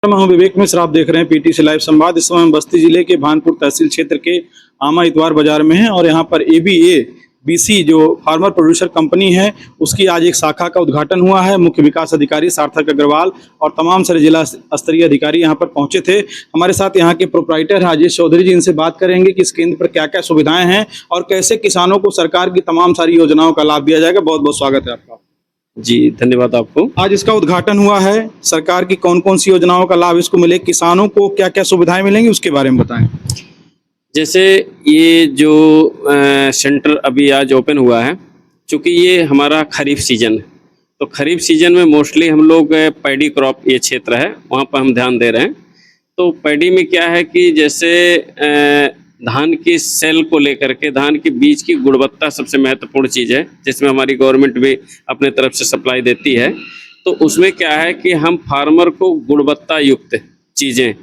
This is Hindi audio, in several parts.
मैं हूं विवेक मिश्र। आप देख रहे हैं पीटीसी लाइव संवाद। इस समय हम बस्ती जिले के भानपुर तहसील क्षेत्र के आमा इतवार बाजार में हैं और यहाँ पर एबीए बीसी जो फार्मर प्रोड्यूसर कंपनी है उसकी आज एक शाखा का उद्घाटन हुआ है। मुख्य विकास अधिकारी सार्थक अग्रवाल और तमाम सारे जिला स्तरीय अधिकारी यहाँ पर पहुंचे थे। हमारे साथ यहाँ के प्रोप्राइटर राजेश चौधरी जी, इनसे बात करेंगे कि इस केंद्र पर क्या क्या सुविधाएं हैं और कैसे किसानों को सरकार की तमाम सारी योजनाओं का लाभ दिया जाएगा। बहुत बहुत स्वागत है आपका। जी धन्यवाद आपको। आज इसका उद्घाटन हुआ है। सरकार की कौन कौन सी योजनाओं का लाभ इसको मिले, किसानों को क्या क्या सुविधाएं मिलेंगी, उसके बारे में बताएं। जैसे ये जो सेंटर अभी आज ओपन हुआ है, चूँकि ये हमारा खरीफ सीजन है, तो खरीफ सीजन में मोस्टली हम लोग पैडी क्रॉप ये क्षेत्र है वहाँ पर हम ध्यान दे रहे हैं। तो पैडी में क्या है कि जैसे धान की सेल को लेकर के धान के बीज की गुणवत्ता सबसे महत्वपूर्ण चीज़ है, जिसमें हमारी गवर्नमेंट भी अपने तरफ से सप्लाई देती है। तो उसमें क्या है कि हम फार्मर को गुणवत्ता युक्त चीज़ें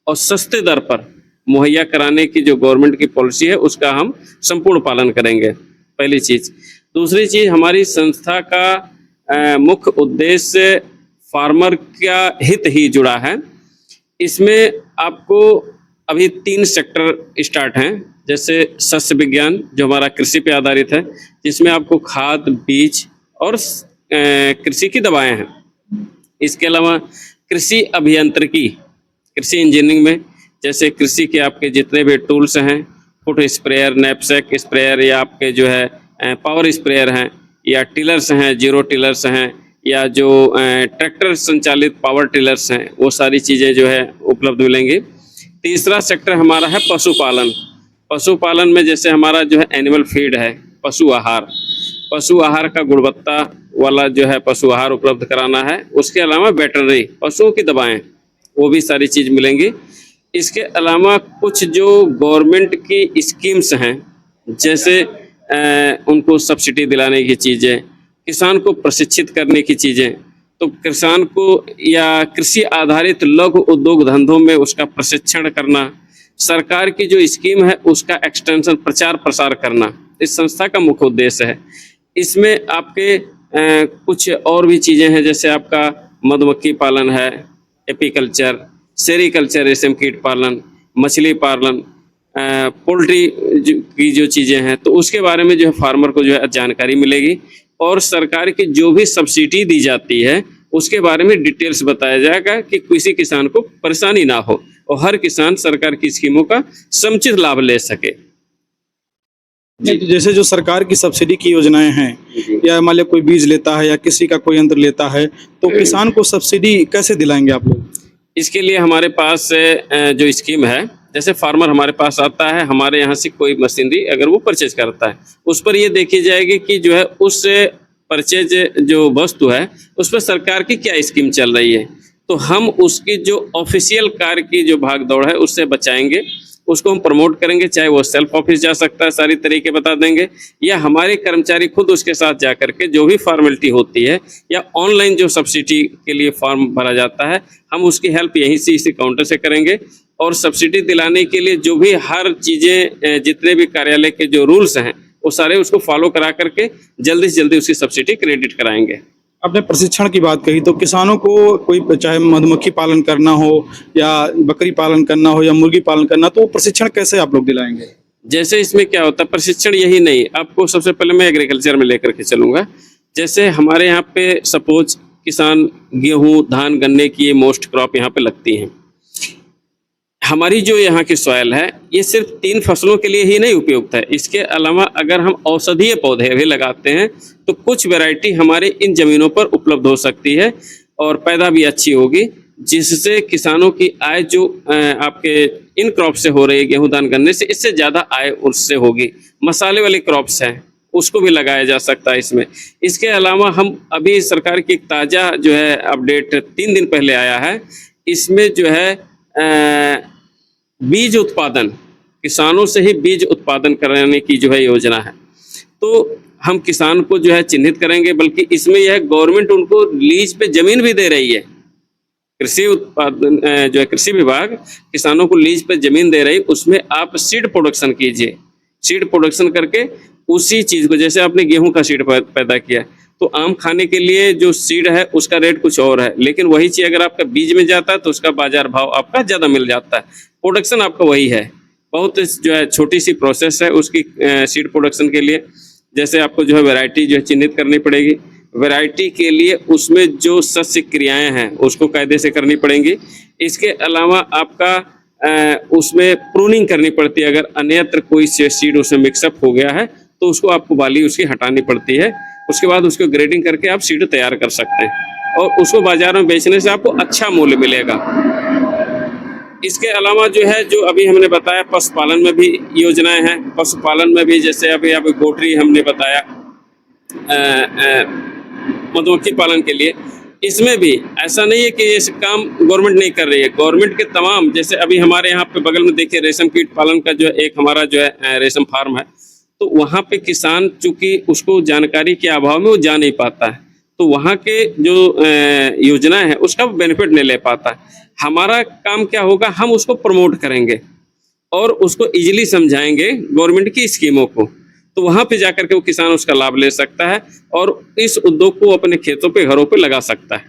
और सस्ते दर पर मुहैया कराने की जो गवर्नमेंट की पॉलिसी है उसका हम संपूर्ण पालन करेंगे, पहली चीज़। दूसरी चीज़, हमारी संस्था का मुख्य उद्देश्य फार्मर का हित ही जुड़ा है। इसमें आपको अभी 3 सेक्टर स्टार्ट हैं। जैसे शस्य विज्ञान जो हमारा कृषि पे आधारित है, जिसमें आपको खाद, बीज और कृषि की दवाएं हैं। इसके अलावा कृषि अभियांत्रिकी, कृषि इंजीनियरिंग में जैसे कृषि के आपके जितने भी टूल्स हैं, फुट स्प्रेयर, नैपसैक स्प्रेयर या आपके जो है पावर स्प्रेयर हैं या टिलर्स हैं, जीरो टिलर्स हैं या जो ट्रैक्टर संचालित पावर टिलर्स हैं, वो सारी चीज़ें जो है उपलब्ध मिलेंगी। तीसरा सेक्टर हमारा है पशुपालन। पशुपालन में जैसे हमारा जो है एनिमल फीड है, पशु आहार का गुणवत्ता वाला जो है पशु आहार उपलब्ध कराना है। उसके अलावा वेटरनरी पशुओं की दवाएं, वो भी सारी चीज़ मिलेंगी। इसके अलावा कुछ जो गवर्नमेंट की स्कीम्स हैं, जैसे उनको सब्सिडी दिलाने की चीज़ें, किसान को प्रशिक्षित करने की चीज़ें, तो किसान को या कृषि आधारित लघु उद्योग धंधों में उसका प्रशिक्षण करना, सरकार की जो स्कीम है उसका एक्सटेंशन प्रचार प्रसार करना, इस संस्था का मुख्य उद्देश्य है। इसमें आपके कुछ और भी चीज़ें हैं, जैसे आपका मधुमक्खी पालन है, एपीकल्चर, सेरीकल्चर, रेशम कीट पालन, मछली पालन, पोल्ट्री की जो चीज़ें हैं, तो उसके बारे में जो है फार्मर को जो है जानकारी मिलेगी और सरकार की जो भी सब्सिडी दी जाती है उसके बारे में डिटेल्स बताया जाएगा कि किसी किसान को परेशानी ना हो और हर किसान सरकार की स्कीमों का समुचित लाभ ले सके। तो जैसे जो सरकार की सब्सिडी की योजनाएं हैं, या मान लो कोई बीज लेता है या किसी का कोई यंत्र लेता है, तो किसान को सब्सिडी कैसे दिलाएंगे आप लोग? इसके लिए हमारे पास जो स्कीम है, जैसे फार्मर हमारे पास आता है, हमारे यहाँ से कोई मशीनरी अगर वो परचेज करता है, उस पर ये देखी जाएगी कि जो है उस परचेज जो वस्तु है उस पर सरकार की क्या स्कीम चल रही है। तो हम उसकी जो ऑफिशियल कार्य की जो भाग दौड़ है उससे बचाएंगे, उसको हम प्रमोट करेंगे। चाहे वो सेल्फ ऑफिस जा सकता है, सारी तरीके बता देंगे, या हमारे कर्मचारी खुद उसके साथ जा करके जो भी फॉर्मेलिटी होती है या ऑनलाइन जो सब्सिडी के लिए फॉर्म भरा जाता है, हम उसकी हेल्प यहीं से इसी काउंटर से करेंगे। और सब्सिडी दिलाने के लिए जो भी हर चीज़ें, जितने भी कार्यालय के जो रूल्स हैं वो सारे उसको फॉलो करा करके जल्दी से जल्दी उसकी सब्सिडी क्रेडिट कराएंगे। आपने प्रशिक्षण की बात कही, तो किसानों को कोई चाहे मधुमक्खी पालन करना हो या बकरी पालन करना हो या मुर्गी पालन करना, तो वो प्रशिक्षण कैसे आप लोग दिलाएंगे? जैसे इसमें क्या होता है, प्रशिक्षण यही नहीं, आपको सबसे पहले मैं एग्रीकल्चर में लेकर के चलूँगा। जैसे हमारे यहाँ पे सपोज किसान गेहूँ, धान, गन्ने की ये मोस्ट क्रॉप यहाँ पे लगती हैं। हमारी जो यहाँ की सॉइल है ये सिर्फ 3 फसलों के लिए ही नहीं उपयुक्त है। इसके अलावा अगर हम औषधीय पौधे भी लगाते हैं तो कुछ वैरायटी हमारे इन ज़मीनों पर उपलब्ध हो सकती है और पैदा भी अच्छी होगी, जिससे किसानों की आय जो आपके इन क्रॉप से हो रही है, गेहूँ, धान, गन्ने से, इससे ज़्यादा आय उससे होगी। मसाले वाली क्रॉप्स हैं उसको भी लगाया जा सकता है इसमें। इसके अलावा हम अभी सरकार की ताज़ा जो है अपडेट 3 दिन पहले आया है, इसमें जो है बीज उत्पादन, किसानों से ही बीज उत्पादन कराने की जो है योजना है। तो हम किसान को जो है चिन्हित करेंगे, बल्कि इसमें यह गवर्नमेंट उनको लीज पे ज़मीन भी दे रही है। कृषि उत्पादन जो है कृषि विभाग किसानों को लीज पे ज़मीन दे रही, उसमें आप सीड प्रोडक्शन कीजिए। सीड प्रोडक्शन करके उसी चीज़ को, जैसे आपने गेहूं का सीड पैदा किया, तो आम खाने के लिए जो सीड है उसका रेट कुछ और है, लेकिन वही चीज़ अगर आपका बीज में जाता है तो उसका बाजार भाव आपका ज़्यादा मिल जाता है। प्रोडक्शन आपका वही है, बहुत जो है छोटी सी प्रोसेस है उसकी सीड प्रोडक्शन के लिए। जैसे आपको जो है वैरायटी जो है चिन्हित करनी पड़ेगी, वैरायटी के लिए उसमें जो सस्य क्रियाएं हैं उसको कायदे से करनी पड़ेंगी। इसके अलावा आपका उसमें प्रूनिंग करनी पड़ती है, अगर अन्यत्र कोई सीड उसमें मिक्सअप हो गया है तो उसको आपको बाली उसकी हटानी पड़ती है। उसके बाद उसको ग्रेडिंग करके आप सीड तैयार कर सकते हैं और उसको बाजार में बेचने से आपको अच्छा मूल्य मिलेगा। इसके अलावा जो है, जो अभी हमने बताया पशुपालन में भी योजनाएं हैं। पशुपालन में भी जैसे अभी गोटरी हमने बताया मधुमक्खी पालन के लिए, इसमें भी ऐसा नहीं है कि ये काम गवर्नमेंट नहीं कर रही है। गवर्नमेंट के तमाम, जैसे अभी हमारे यहाँ पे बगल में देखिए रेशम कीट पालन का जो है एक हमारा जो है रेशम फार्म है, तो वहाँ पे किसान चूंकि उसको जानकारी के अभाव में वो जा नहीं पाता है, तो वहाँ के जो योजना है उसका बेनिफिट नहीं ले पाता है। हमारा काम क्या होगा, हम उसको प्रमोट करेंगे और उसको इजीली समझाएंगे गवर्नमेंट की स्कीमों को, तो वहाँ पे जाकर के वो किसान उसका लाभ ले सकता है और इस उद्योग को अपने खेतों पे घरों पे लगा सकता है।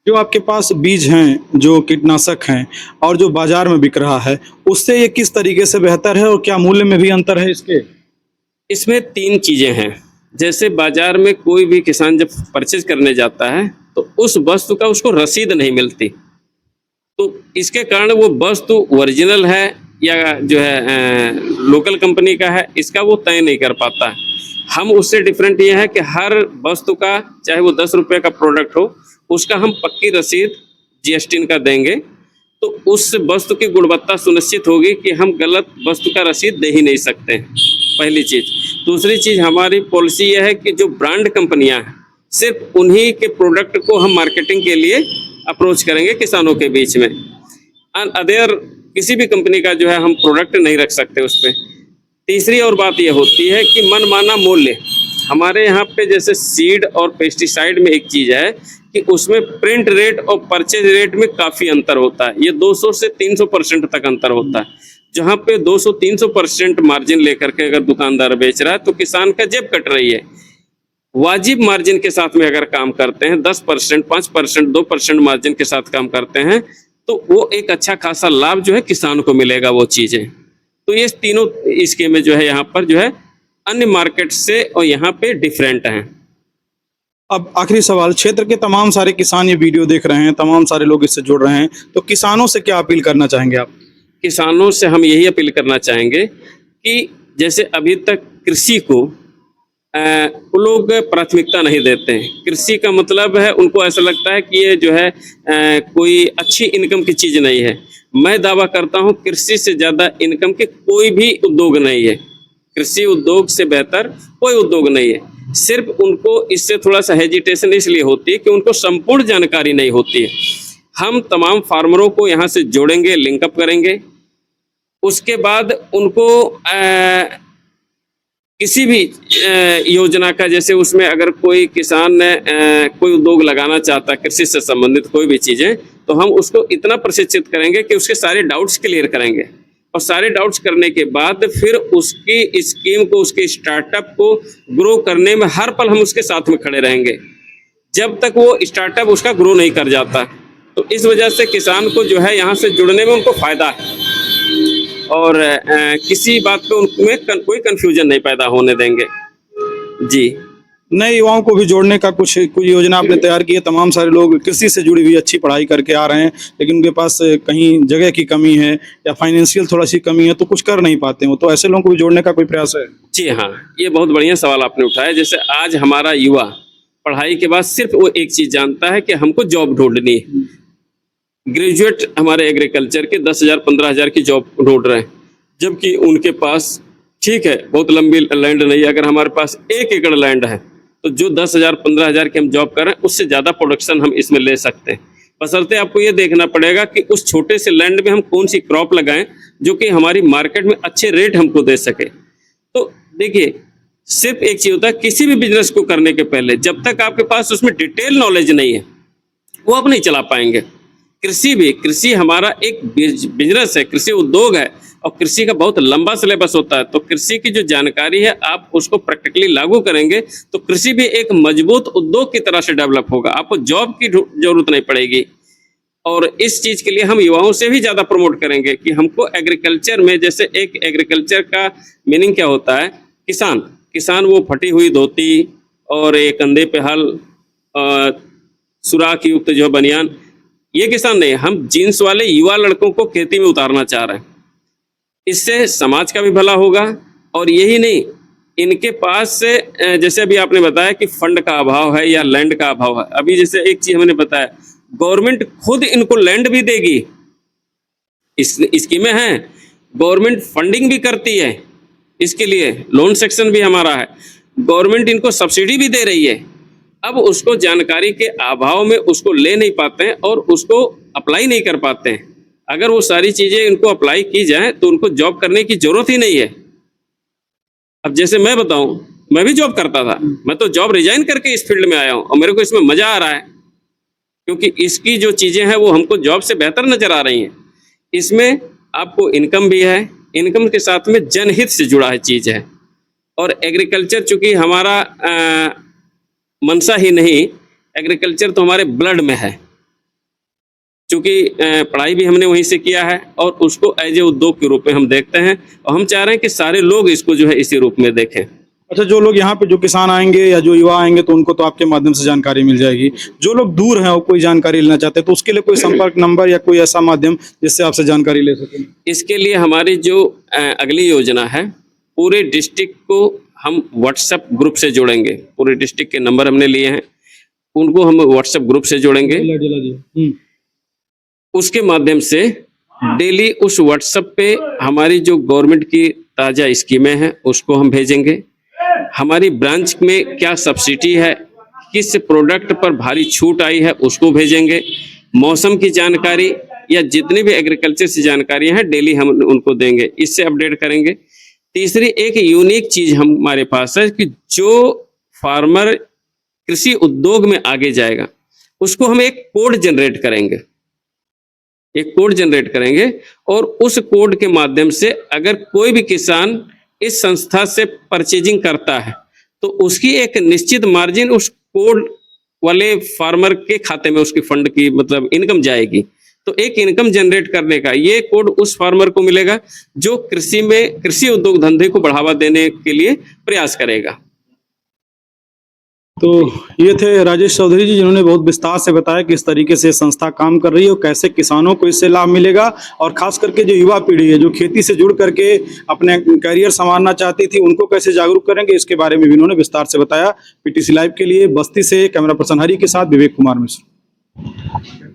जो आपके पास बीज हैं, जो कीटनाशक हैं और जो बाजार में बिक रहा है, उससे ये किस तरीके से बेहतर है और क्या मूल्य में भी अंतर है इसके? इसमें 3 चीज़ें हैं। जैसे बाजार में कोई भी किसान जब परचेज करने जाता है तो उस वस्तु का उसको रसीद नहीं मिलती, तो इसके कारण वो वस्तु ओरिजिनल है या जो है लोकल कंपनी का है, इसका वो तय नहीं कर पाता है। हम उससे डिफरेंट ये है कि हर वस्तु का, चाहे वो 10 रुपये का प्रोडक्ट हो, उसका हम पक्की रसीद जीएसटी का देंगे, तो उस वस्तु की गुणवत्ता सुनिश्चित होगी कि हम गलत वस्तु का रसीद दे ही नहीं सकते हैं, पहली चीज़। दूसरी चीज़, हमारी पॉलिसी यह है कि जो ब्रांड कंपनियां हैं सिर्फ उन्हीं के प्रोडक्ट को हम मार्केटिंग के लिए अप्रोच करेंगे किसानों के बीच में। अदर किसी भी कंपनी का जो है हम प्रोडक्ट नहीं रख सकते उस पर। तीसरी और बात यह होती है कि मनमाना मूल्य, हमारे यहाँ पे जैसे सीड और पेस्टिसाइड में एक चीज़ है कि उसमें प्रिंट रेट और परचेज रेट में काफ़ी अंतर होता है। ये 200 से 300% तक अंतर होता है। जहाँ पे 200-300% मार्जिन लेकर के अगर दुकानदार बेच रहा है तो किसान का जेब कट रही है। वाजिब मार्जिन के साथ में अगर काम करते हैं, 10%, 5%, 2% मार्जिन के साथ काम करते हैं, तो वो एक अच्छा खासा लाभ जो है किसान को मिलेगा वो चीज़ें। तो ये तीनों स्कीमें जो है यहाँ पर जो है अन्य मार्केट से और यहाँ पे डिफरेंट हैं। अब आखिरी सवाल, क्षेत्र के तमाम सारे किसान ये वीडियो देख रहे हैं, तमाम सारे लोग इससे जुड़ रहे हैं, तो किसानों से क्या अपील करना चाहेंगे आप? किसानों से हम यही अपील करना चाहेंगे कि जैसे अभी तक कृषि को वो लोग प्राथमिकता नहीं देते हैं। कृषि का मतलब है, उनको ऐसा लगता है कि ये जो है कोई अच्छी इनकम की चीज़ नहीं है। मैं दावा करता हूँ कृषि से ज़्यादा इनकम के कोई भी उद्योग नहीं है। कृषि उद्योग से बेहतर कोई उद्योग नहीं है। सिर्फ उनको इससे थोड़ा सा हेजिटेशन इसलिए होती है कि उनको संपूर्ण जानकारी नहीं होती है। हम तमाम फार्मरों को यहाँ से जोड़ेंगे, लिंकअप करेंगे, उसके बाद उनको किसी भी योजना का, जैसे उसमें अगर कोई किसान कोई उद्योग लगाना चाहता है कृषि से संबंधित कोई भी चीज़ें, तो हम उसको इतना प्रशिक्षित करेंगे कि उसके सारे डाउट्स क्लियर करेंगे और सारे डाउट्स करने के बाद फिर उसकी स्कीम को, उसके स्टार्टअप को ग्रो करने में हर पल हम उसके साथ में खड़े रहेंगे जब तक वो स्टार्टअप उसका ग्रो नहीं कर जाता। तो इस वजह से किसान को जो है यहाँ से जुड़ने में उनको फ़ायदा है और किसी बात पे उनमें कोई कन्फ्यूजन नहीं पैदा होने देंगे। जी, नए युवाओं को भी जोड़ने का कुछ योजना आपने तैयार की है? तमाम सारे लोग कृषि से जुड़ी हुई अच्छी पढ़ाई करके आ रहे हैं, लेकिन उनके पास कहीं जगह की कमी है या फाइनेंशियल थोड़ा सी कमी है, तो कुछ कर नहीं पाते हो, तो ऐसे लोगों को भी जोड़ने का कोई प्रयास है? जी हाँ, ये बहुत बढ़िया सवाल आपने उठाया। जैसे आज हमारा युवा पढ़ाई के बाद सिर्फ वो एक चीज़ जानता है कि हमको जॉब ढूंढनी है। ग्रेजुएट हमारे एग्रीकल्चर के 10,000 15,000 की जॉब ढूंढ रहे हैं, जबकि उनके पास ठीक है बहुत लंबी लैंड नहीं है। अगर हमारे पास 1 एकड़ लैंड है तो जो 10,000 15,000 की हम जॉब कर रहे हैं उससे ज़्यादा प्रोडक्शन हम इसमें ले सकते हैं। बशर्ते आपको ये देखना पड़ेगा कि उस छोटे से लैंड में हम कौन सी क्रॉप लगाएं जो कि हमारी मार्केट में अच्छे रेट हमको दे सके। तो देखिए, सिर्फ एक चीज़ होता है, किसी भी बिजनेस को करने के पहले जब तक आपके पास उसमें डिटेल नॉलेज नहीं है वो आप नहीं चला पाएंगे। कृषि हमारा एक बिजनेस है, कृषि उद्योग है और कृषि का बहुत लंबा सिलेबस होता है। तो कृषि की जो जानकारी है आप उसको प्रैक्टिकली लागू करेंगे तो कृषि भी एक मजबूत उद्योग की तरह से डेवलप होगा, आपको जॉब की जरूरत नहीं पड़ेगी। और इस चीज के लिए हम युवाओं से भी ज्यादा प्रमोट करेंगे कि हमको एग्रीकल्चर में, जैसे एक एग्रीकल्चर का मीनिंग क्या होता है, किसान वो फटी हुई धोती और एक कंधे पे हल, सुराख युक्त जो बनियान, ये किसान नहीं, हम जीन्स वाले युवा लड़कों को खेती में उतारना चाह रहे हैं। इससे समाज का भी भला होगा और यही नहीं, इनके पास से जैसे अभी आपने बताया कि फंड का अभाव है या लैंड का अभाव है, अभी जैसे एक चीज हमने बताया, गवर्नमेंट खुद इनको लैंड भी देगी, स्कीमें हैं, गवर्नमेंट फंडिंग भी करती है, इसके लिए लोन सेक्शन भी हमारा है, गवर्नमेंट इनको सब्सिडी भी दे रही है। अब उसको जानकारी के अभाव में उसको ले नहीं पाते हैं और उसको अप्लाई नहीं कर पाते हैं। अगर वो सारी चीजें इनको अप्लाई की जाए तो उनको जॉब करने की जरूरत ही नहीं है। अब जैसे मैं बताऊं, मैं भी जॉब करता था, मैं तो जॉब रिजाइन करके इस फील्ड में आया हूं और मेरे को इसमें मजा आ रहा है क्योंकि इसकी जो चीजें हैं वो हमको जॉब से बेहतर नजर आ रही हैं। इसमें आपको इनकम भी है, इनकम के साथ में जनहित से जुड़ा है चीज है। और एग्रीकल्चर चूंकि हमारा मनसा ही नहीं, एग्रीकल्चर तो हमारे ब्लड में है, चूंकि पढ़ाई भी हमने वहीं से किया है और उसको एज ए उद्योग के रूप में हम देखते हैं और हम चाह रहे हैं कि सारे लोग इसको जो है इसी रूप में देखें। अच्छा, जो लोग यहाँ पे जो किसान आएंगे या जो युवा आएंगे तो उनको तो आपके माध्यम से जानकारी मिल जाएगी। जो लोग दूर हैं और कोई जानकारी लेना चाहते हैं तो उसके लिए कोई संपर्क नंबर या कोई ऐसा माध्यम जिससे आपसे जानकारी ले सकें? इसके लिए हमारी जो अगली योजना है, पूरे डिस्ट्रिक्ट को हम व्हाट्सएप ग्रुप से जोड़ेंगे। पूरे डिस्ट्रिक्ट के नंबर हमने लिए हैं, उनको हम व्हाट्सएप ग्रुप से जोड़ेंगे। उसके माध्यम से डेली उस व्हाट्सएप पे हमारी जो गवर्नमेंट की ताज़ा स्कीमें हैं उसको हम भेजेंगे। हमारी ब्रांच में क्या सब्सिडी है, किस प्रोडक्ट पर भारी छूट आई है उसको भेजेंगे। मौसम की जानकारी या जितनी भी एग्रीकल्चर से जानकारी है डेली हम उनको देंगे, इससे अपडेट करेंगे। तीसरी एक यूनिक चीज हमारे पास है कि जो फार्मर कृषि उद्योग में आगे जाएगा उसको हम एक कोड जनरेट करेंगे, और उस कोड के माध्यम से अगर कोई भी किसान इस संस्था से परचेजिंग करता है तो उसकी एक निश्चित मार्जिन उस कोड वाले फार्मर के खाते में उसकी फंड की मतलब इनकम जाएगी। तो एक इनकम जनरेट करने का ये कोड उस फार्मर को मिलेगा जो कृषि उद्योग धंधे को बढ़ावा देने के लिए प्रयास करेगा। तो ये थे राजेश चौधरी जी, जिन्होंने बहुत विस्तार से बताया कि इस तरीके से संस्था काम कर रही है और कैसे किसानों को इससे लाभ मिलेगा, और खास करके जो युवा पीढ़ी है जो खेती से जुड़ करके अपने करियर संवारना चाहती थी उनको कैसे जागरूक करेंगे, इसके बारे में भी उन्होंने विस्तार से बताया। पीटीसी लाइव के लिए बस्ती से कैमरा पर्सन हरि के साथ विवेक कुमार मिश्र।